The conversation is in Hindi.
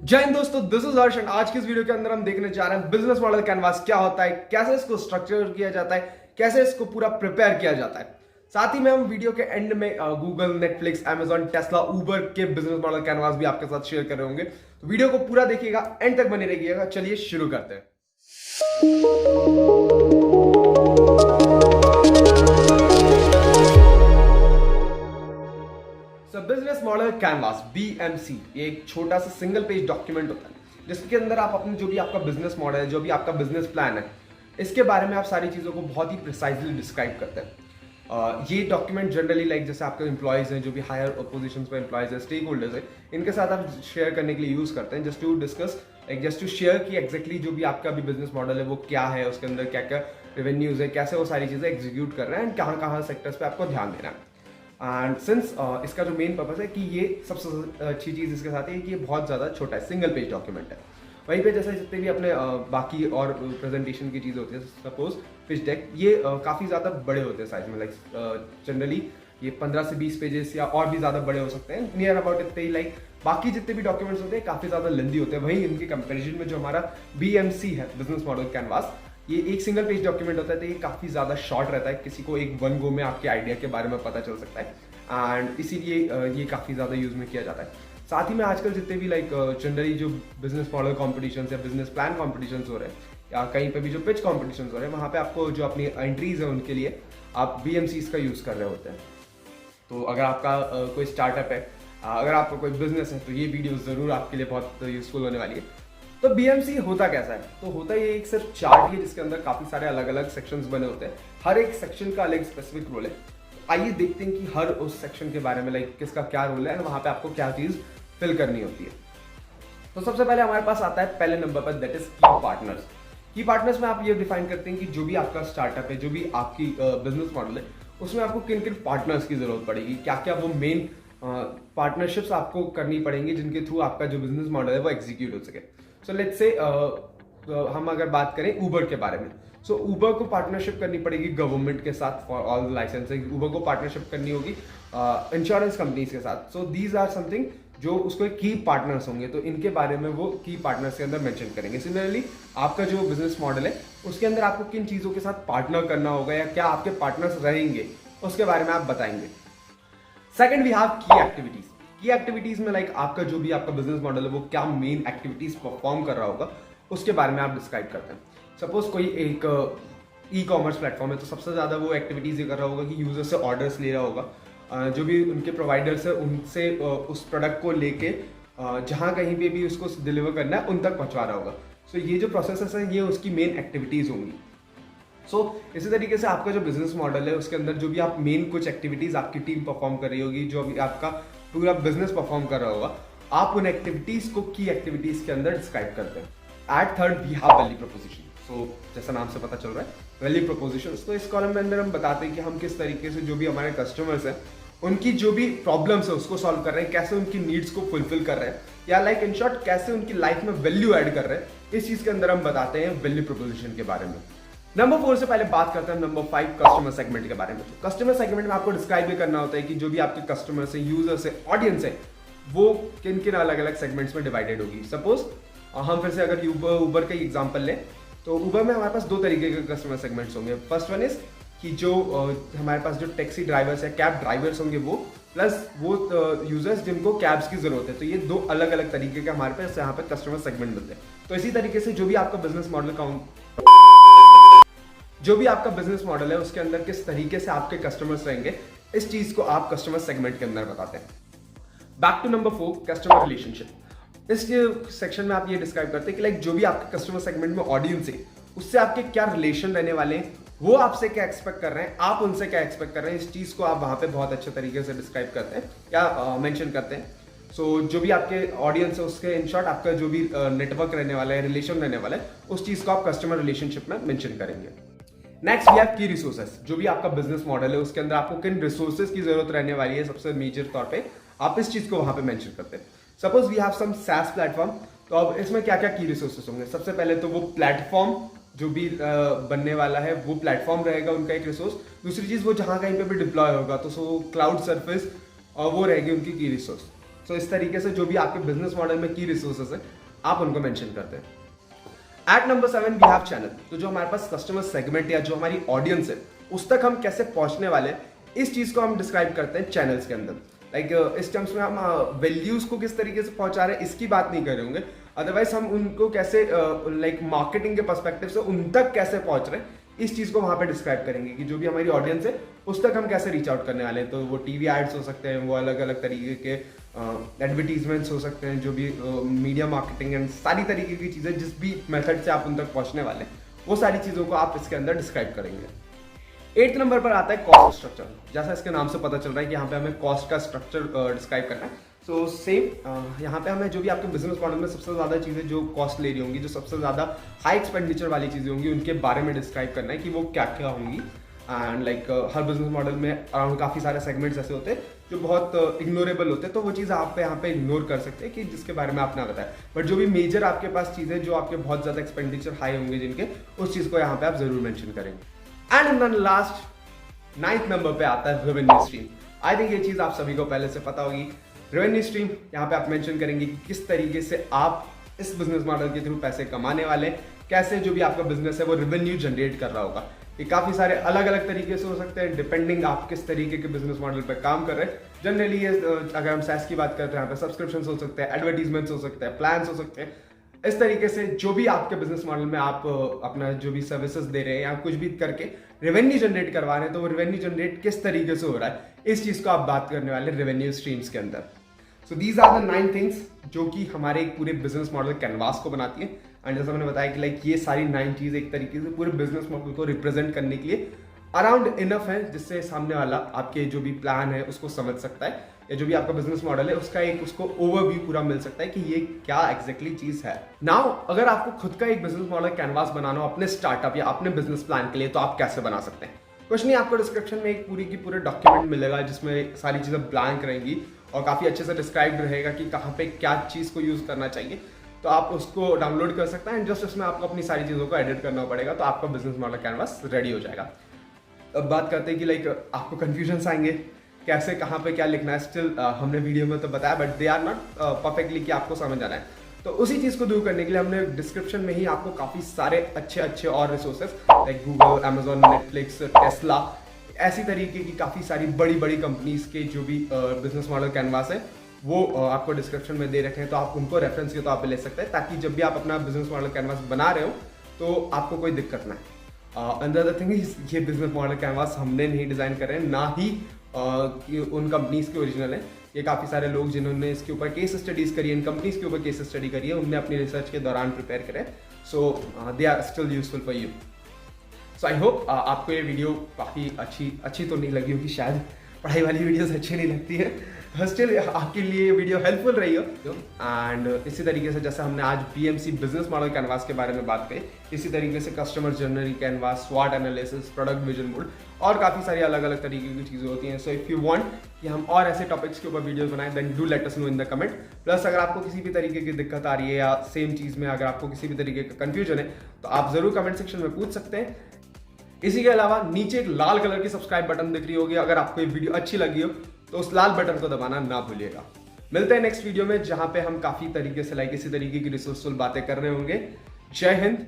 जय हिंद दोस्तों, दिस इज हर्ष एंड आज की इस वीडियो के अंदर हम देखने जा रहे हैं बिजनेस मॉडल कैनवास क्या होता है, कैसे इसको स्ट्रक्चर किया जाता है, कैसे इसको पूरा प्रिपेयर किया जाता है। साथ ही में हम वीडियो के एंड में गूगल, नेटफ्लिक्स, Amazon, टेस्ला, उबर के बिजनेस मॉडल कैनवास भी आपके साथ शेयर कर रहे होंगे। तो वीडियो को पूरा देखिएगा, एंड तक बने रहिएगा। चलिए शुरू करते हैं। बिजनेस मॉडल कैनवास BMC ये एक छोटा सा सिंगल पेज डॉक्यूमेंट होता है जिसके अंदर आप अपने जो भी आपका बिजनेस मॉडल है, जो भी आपका बिजनेस प्लान है, इसके बारे में आप सारी चीज़ों को बहुत ही प्रिसाइजली डिस्क्राइब करते हैं। ये डॉक्यूमेंट जनरली लाइक जैसे आपके एम्प्लॉयज़ हैं, जो भी हायर पोजीशंस पे एम्प्लॉयज़ हैं, स्टेक होल्डर्स हैं, इनके साथ आप शेयर करने के लिए यूज़ करते हैं, just to discuss, like just to share कि एग्जैक्टली जो भी आपका भी बिजनेस मॉडल है वो क्या है, उसके अंदर क्या क्या रेवेन्यूज है, कैसे वो सारी चीज़ें एग्जीक्यूट कर रहे हैं एंड कहाँ कहाँ सेक्टर्स पे आपको ध्यान देना है। एंड सिंस इसका जो मेन पर्पस है कि ये सबसे अच्छी चीज़ इसके साथ है कि ये बहुत ज़्यादा छोटा है, सिंगल पेज डॉक्यूमेंट है। वहीं पे जैसे जितने भी अपने बाकी और प्रेजेंटेशन की चीज़ होती है, सपोज पिच डेक, ये काफ़ी ज़्यादा बड़े होते हैं साइज में, लाइक जनरली ये 15 से 20 पेजेस या और भी ज़्यादा बड़े हो सकते हैं, नियर अबाउट इतने ही। लाइक बाकी जितने भी डॉक्यूमेंट्स होते हैं काफ़ी ज़्यादा लेंदी होते हैं। वहीं इनके कंपेरिजन में जो हमारा BMC है, बिजनेस मॉडल कैनवास, ये एक सिंगल पेज डॉक्यूमेंट होता है, तो ये काफ़ी ज़्यादा शॉर्ट रहता है, किसी को एक वन गो में आपके आइडिया के बारे में पता चल सकता है एंड इसीलिए ये काफ़ी ज़्यादा यूज़ में किया जाता है। साथ ही में आजकल जितने भी लाइक जनरली जो बिजनेस मॉडल कॉम्पिटिशन्स या बिजनेस प्लान कॉम्पिटिशन्स हो रहे हैं या कहीं पे भी जो पिच कॉम्पिटिशन्स हो रहे हैं, वहाँ पे आपको जो अपनी एंट्रीज है उनके लिए आप BMCs का यूज़ कर रहे होते हैं। तो अगर आपका कोई स्टार्टअप है, अगर आपका कोई बिजनेस है, तो ये वीडियो ज़रूर आपके लिए बहुत यूज़फुल होने वाली है। तो BMC होता कैसा है? तो होता ये एक सिर्फ चार्ट है जिसके अंदर काफ़ी सारे अलग अलग सेक्शंस बने होते हैं, हर एक सेक्शन का अलग स्पेसिफिक रोल है। आइए देखते हैं कि हर उस सेक्शन के बारे में लाइक किसका क्या रोल है और वहाँ पे आपको क्या चीज़ फिल करनी होती है। तो सबसे पहले हमारे पास आता है पहले नंबर पर, दैट इज की पार्टनर्स। की पार्टनर्स में आप ये डिफाइन करते हैं कि जो भी आपका स्टार्टअप है, जो भी आपकी बिजनेस मॉडल है, उसमें आपको किन किन पार्टनर्स की जरूरत पड़ेगी, क्या क्या वो मेन पार्टनरशिप्स आपको करनी पड़ेंगी जिनके थ्रू आपका जो बिजनेस मॉडल है वो एग्जीक्यूट हो सके। सो लेट्स से हम अगर बात करें ऊबर के बारे में, सो ऊबर को पार्टनरशिप करनी पड़ेगी गवर्नमेंट के साथ फॉर ऑल लाइसेंसिंग। ऊबर को पार्टनरशिप करनी होगी इंश्योरेंस कंपनीज के साथ। सो दीज आर समथिंग जो उसको की पार्टनर्स होंगे, तो इनके बारे में वो की पार्टनर्स के अंदर मेंशन करेंगे। सिमिलरली आपका जो बिजनेस मॉडल है उसके अंदर आपको किन चीज़ों के साथ पार्टनर करना होगा या क्या आपके पार्टनर्स रहेंगे, उसके बारे में आप बताएंगे। सेकंड वी हैव की एक्टिविटीज। की एक्टिविटीज में लाइक आपका जो भी आपका बिजनेस मॉडल है वो क्या मेन एक्टिविटीज परफॉर्म कर रहा होगा, उसके बारे में आप डिस्क्राइब करते हैं। सपोज कोई एक ई-कॉमर्स प्लेटफॉर्म है, तो सबसे ज़्यादा वो एक्टिविटीज़ ये कर रहा होगा कि यूजर से ऑर्डर्स ले रहा होगा, जो भी उनके प्रोवाइडर्स है उनसे उस प्रोडक्ट को लेके जहाँ कहीं पे भी उसको डिलीवर करना है उन तक पहुँचा रहा होगा। सो ये जो प्रोसेस है ये उसकी मेन एक्टिविटीज़ होंगी। इसी तरीके से आपका जो बिजनेस मॉडल है उसके अंदर जो भी आप मेन कुछ एक्टिविटीज़ आपकी टीम परफॉर्म कर रही होगी, जो भी आपका पूरा बिजनेस परफॉर्म कर रहा होगा, आप उन एक्टिविटीज़ को की एक्टिविटीज़ के अंदर डिस्क्राइब करते हैं। At third we have value proposition. So जैसा नाम से पता चल रहा है वैल्यू प्रोपोजिशन, तो इस कॉलम में अंदर हम बताते हैं कि हम किस तरीके से जो भी हमारे कस्टमर्स हैं उनकी जो भी प्रॉब्लम्स है उसको सॉल्व कर रहे हैं, कैसे उनकी नीड्स को फुलफिल कर रहे हैं, या लाइक इन शॉर्ट कैसे उनकी लाइफ में वैल्यू ऐड कर रहे हैं, इस चीज़ के अंदर हम बताते हैं वैल्यू प्रोपोजिशन के बारे में। नंबर 4 से पहले बात करते हैं नंबर 5 कस्टमर सेगमेंट के बारे में। तो कस्टमर सेगमेंट में आपको डिस्क्राइब भी करना होता है कि जो भी आपके कस्टमर्स है, यूजर्स है, ऑडियंस है, वो किन किन अलग अलग सेगमेंट्स में डिवाइडेड होगी। सपोज हम फिर से अगर ऊबर का एग्जांपल लें, तो ऊबर में हमारे पास दो तरीके के कस्टमर सेगमेंट्स होंगे। फर्स्ट वन इज कि जो हमारे पास जो टैक्सी ड्राइवर्स या कैब ड्राइवर्स होंगे वो, प्लस वो यूजर्स जिनको कैब्स की जरूरत है। तो ये दो अलग अलग तरीके के हमारे पास यहाँ पे कस्टमर सेगमेंट मिलते हैं। तो इसी तरीके से जो भी आपका बिजनेस मॉडल है उसके अंदर किस तरीके से आपके कस्टमर्स रहेंगे, इस चीज को आप कस्टमर सेगमेंट के अंदर बताते हैं। Back to number 4 customer relationship. इस सेक्शन में आप ये डिस्क्राइब करते हैं कि लाइक जो भी आपके कस्टमर सेगमेंट में ऑडियंस है उससे आपके क्या रिलेशन रहने वाले हैं, वो आपसे क्या एक्सपेक्ट कर रहे हैं, आप उनसे क्या एक्सपेक्ट कर रहे हैं, इस चीज को आप वहां पे बहुत अच्छे तरीके से डिस्क्राइब करते हैं या मेंशन करते हैं। सो जो भी आपके ऑडियंस है उसके इन शॉर्ट आपका जो भी नेटवर्क रहने वाला है, रिलेशन रहने वाला है, उस चीज को आप कस्टमर रिलेशनशिप में मेंशन करेंगे। नेक्स्ट वी हैव की रिसोर्सेस। जो भी आपका बिजनेस मॉडल है उसके अंदर आपको किन रिसोर्सेज की जरूरत रहने वाली है, सबसे मेजर तौर पे आप इस चीज को वहां पे मेंशन करते हैं। Suppose we have some SaaS platform, तो अब इसमें क्या क्या की रिसोर्सेज होंगे। सबसे पहले तो वो प्लेटफॉर्म जो भी बनने वाला है वो प्लेटफॉर्म रहेगा उनका एक रिसोर्स। दूसरी चीज वो जहां कहीं पे भी डिप्लॉय होगा तो सो क्लाउड सर्विस और वो रहेगी उनकी की रिसोर्स। सो इस तरीके से जो भी आपके बिजनेस मॉडल में की रिसोर्सेस है आप उनको मेंशन करते हैं। At number 7 we have channel. तो जो हमारे पास कस्टमर सेगमेंट या जो हमारी ऑडियंस है उस तक हम कैसे पहुंचने वाले हैं, इस चीज को हम डिस्क्राइब करते हैं चैनल्स के अंदर। इस टर्म्स में हम वैल्यूज को किस तरीके से पहुंचा रहे हैं इसकी बात नहीं कर रहे होंगे, अदरवाइज हम उनको कैसे मार्केटिंग के पर्सपेक्टिव से उन तक कैसे पहुंच रहे हैं इस चीज को वहां पे डिस्क्राइब करेंगे कि जो भी हमारी ऑडियंस है उस तक हम कैसे रीच आउट करने वाले हैं। तो वो टीवी एड्स हो सकते हैं, वो अलग अलग तरीके के एडवर्टीजमेंट्स हो सकते हैं, जो भी मीडिया मार्केटिंग एंड सारी तरीके की चीजें जिस भी मेथड से आप उन तक पहुंचने वाले हैं वो सारी चीजों को आप इसके अंदर डिस्क्राइब करेंगे। 8th नंबर पर आता है कॉस्ट स्ट्रक्चर। जैसा इसके नाम से पता चल रहा है कि यहाँ पे हमें कॉस्ट का स्ट्रक्चर डिस्क्राइब करना है। सो सेम यहाँ पे हमें जो भी आपके बिजनेस मॉडल में सबसे ज़्यादा चीज़ें जो कॉस्ट ले रही होंगी, जो सबसे ज़्यादा हाई एक्सपेंडिचर वाली चीज़ें होंगी, उनके बारे में डिस्क्राइब करना है कि वो क्या क्या होंगी। एंड हर बिजनेस मॉडल में अराउंड काफ़ी सारे सेगमेंट्स ऐसे होते हैं जो बहुत इग्नोरेबल होते हैं, तो वो चीज़ आप यहाँ पे इग्नोर कर सकते हैं कि जिसके बारे में आपने बताया। बट जो भी मेजर आपके पास चीज़ें जो आपके बहुत ज़्यादा एक्सपेंडिचर हाई होंगे जिनके, उस चीज़ को यहाँ पे आप जरूर मैंशन करेंगे। And then last 9th number पे आता है रेवेन्यू स्ट्रीम। आई थिंक ये चीज आप सभी को पहले से पता होगी। रेवेन्यू स्ट्रीम यहाँ पे आप मेंशन करेंगे कि किस तरीके से आप इस बिजनेस मॉडल के थ्रू पैसे कमाने वाले, कैसे जो भी आपका बिजनेस है वो रेवेन्यू जनरेट कर रहा होगा। ये काफी सारे अलग अलग तरीके से हो सकते हैं डिपेंडिंग आप किस तरीके के बिजनेस मॉडल पे काम कर रहे हैं। जनरली ये अगर हम सैस की बात करते हैं यहाँ पे सब्सक्रिप्शन हो सकते हैं, एडवर्टीजमेंट्स हो सकते हैं, प्लान्स हो सकते हैं। इस तरीके से जो भी आपके बिजनेस मॉडल में आप अपना जो भी सर्विसेज दे रहे हैं या कुछ भी करके रेवेन्यू जनरेट करवा रहे हैं, तो वो रेवेन्यू जनरेट किस तरीके से हो रहा है इस चीज को आप बात करने वाले रेवेन्यू स्ट्रीम्स के अंदर। So these are the 9 things जो कि हमारे एक पूरे बिजनेस मॉडल कैनवास को बनाती है। एंड जैसा मैंने बताया कि ये सारी 9 चीज एक तरीके से पूरे बिजनेस मॉडल को रिप्रेजेंट करने के लिए अराउंड इनफ है, जिससे सामने वाला आपके जो भी प्लान है उसको समझ सकता है, या जो भी आपका बिजनेस मॉडल है उसका एक उसको ओवरव्यू पूरा मिल सकता है कि ये क्या एग्जैक्टली चीज है। नाउ अगर आपको खुद का एक बिजनेस मॉडल कैनवास बनाना हो अपने स्टार्टअप या अपने बिजनेस प्लान के लिए, तो आप कैसे बना सकते हैं? कुछ नहीं, आपको डिस्क्रिप्शन में एक पूरी की पूरे डॉक्यूमेंट मिलेगा जिसमें सारी चीजें ब्लैंक रहेंगी और काफी अच्छे से डिस्क्राइब रहेगा कि कहाँ पे क्या चीज को यूज करना चाहिए। तो आप उसको डाउनलोड कर सकते हैं एंड जस्ट उसमें आपको अपनी सारी चीजों को एडिट करना पड़ेगा, तो आपका बिजनेस मॉडल कैनवास रेडी हो जाएगा। अब बात करते हैं कि आपको कंफ्यूजन आएंगे कैसे कहाँ पे क्या लिखना है। स्टिल हमने वीडियो में तो बताया, but they are not perfectly कि आपको समझ आना है। तो उसी चीज को दूर करने के लिए हमने डिस्क्रिप्शन में ही आपको काफी सारे अच्छे और resources like Google, Amazon, Netflix, Tesla, ऐसी तरीके की काफी सारी बड़ी कंपनीज के जो भी बिजनेस मॉडल कैनवास है वो आपको डिस्क्रिप्शन में दे रखे हैं, तो आप उनको रेफरेंस के तौर पे ले सकते हैं, ताकि जब भी आप अपना बिजनेस मॉडल कैनवास बना रहे हो तो आपको कोई दिक्कत ना है। अंदर थिंग इज ये बिजनेस मॉडल कैनवास हमने नहीं डिजाइन करे हैं, ना ही उन कंपनीज के ओरिजिनल है। ये काफ़ी सारे लोग जिन्होंने इसके ऊपर केस स्टडीज करी है, इन कंपनीज के ऊपर केस स्टडी करी है, उनने अपनी रिसर्च के दौरान प्रिपेयर करे। So they are still useful for you. So I hope आपको ये वीडियो काफ़ी अच्छी तो नहीं लगी होगी, शायद पढ़ाई वाली वीडियोस अच्छी नहीं लगती है, स्टिल आपके लिए वीडियो हेल्पफुल रही हो। एंड इसी तरीके से जैसे हमने आज BMC बिजनेस मॉडल कैनवास के बारे में बात करी, इसी तरीके से कस्टमर जर्नी कैनवास, स्वॉट एनालिसिस, प्रोडक्ट विजन बोर्ड और काफ़ी सारी अलग अलग तरीके की चीज़ें होती हैं। सो इफ़ यू वांट कि हम और ऐसे टॉपिक्स के ऊपर वीडियोस बनाएं, then do let us know in the comment. Plus अगर आपको किसी भी तरीके की दिक्कत आ रही है या सेम चीज़ में अगर आपको किसी भी तरीके का कन्फ्यूजन है, तो आप ज़रूर कमेंट सेक्शन में पूछ सकते हैं। इसी के अलावा नीचे एक लाल कलर की सब्सक्राइब बटन दिख रही होगी, अगर आपको ये वीडियो अच्छी लगी हो तो उस लाल बटन को दबाना ना भूलिएगा। मिलते हैं नेक्स्ट वीडियो में, जहां पे हम काफी तरीके से इसी तरीके की रिसोर्सफुल बातें कर रहे होंगे। जय हिंद,